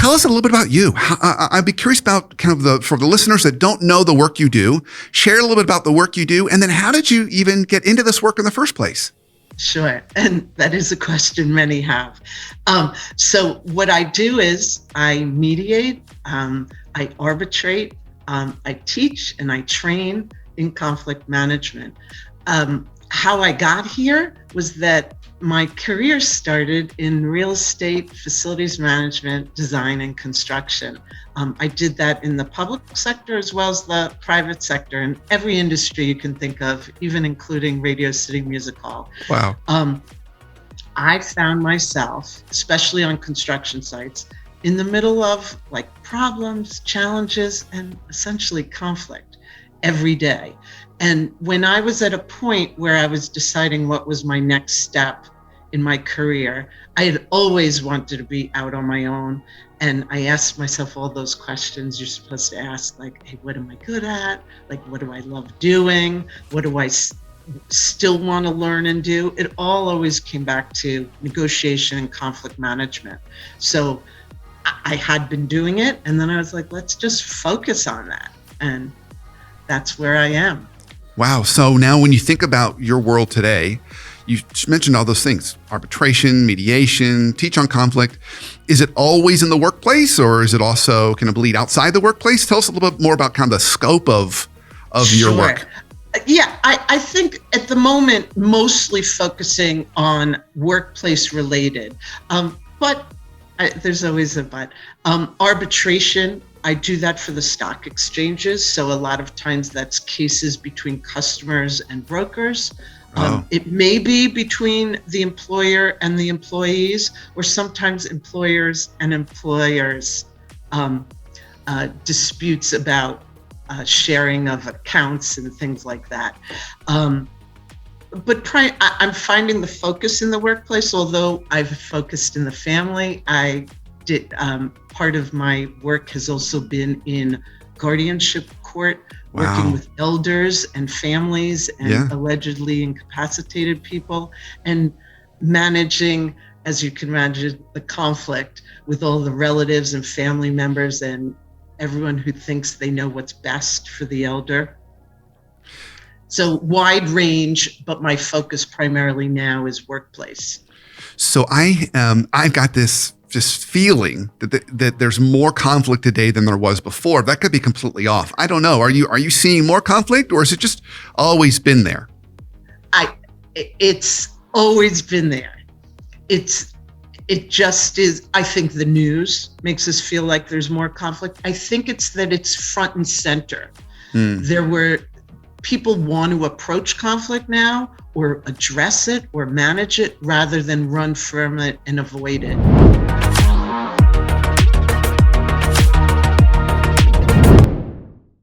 tell us a little bit about you. I'd be curious about for the listeners that don't know the work you do, share a little bit about the work you do, and then how did you even get into this work in the first place? Sure. And that is a question many have. So what I do is I mediate, I arbitrate, I teach, and I train in conflict management. How I got here was that my career started in real estate, facilities management, design, and construction. I did that in the public sector as well as the private sector, in every industry you can think of, even including Radio City Music Hall. Wow. I found myself, especially on construction sites, in the middle of problems, challenges, and essentially conflict every day. And when I was at a point where I was deciding what was my next step in my career, I had always wanted to be out on my own. And I asked myself all those questions you're supposed to ask, hey, what am I good at? What do I love doing? What do I still want to learn and do? It all always came back to negotiation and conflict management. So I had been doing it, and then I was like, let's just focus on that. And that's where I am. Wow. So now when you think about your world today, you mentioned all those things: arbitration, mediation, teach on conflict. Is it always in the workplace, or is it also kind of bleed outside the workplace? Tell us a little bit more about kind of the scope of your work. Yeah, I think at the moment, mostly focusing on workplace related. But there's always a but. Arbitration, I do that for the stock exchanges. So a lot of times that's cases between customers and brokers. It may be between the employer and the employees, or sometimes employers and employers, disputes about sharing of accounts and things like that. But I'm finding the focus in the workplace, although I've focused in the family. I did part of my work has also been in guardianship court, working with elders and families and allegedly incapacitated people, and managing, as you can imagine, the conflict with all the relatives and family members and everyone who thinks they know what's best for the elder. So wide range, but my focus primarily now is workplace. So I've got this just feeling that there's more conflict today than there was before. That could be completely off. I don't know. Are you seeing more conflict, or has it just always been there? It's always been there. It just is. I think the news makes us feel like there's more conflict. I think it's that it's front and center. People want to approach conflict now, or address it or manage it, rather than run from it and avoid it.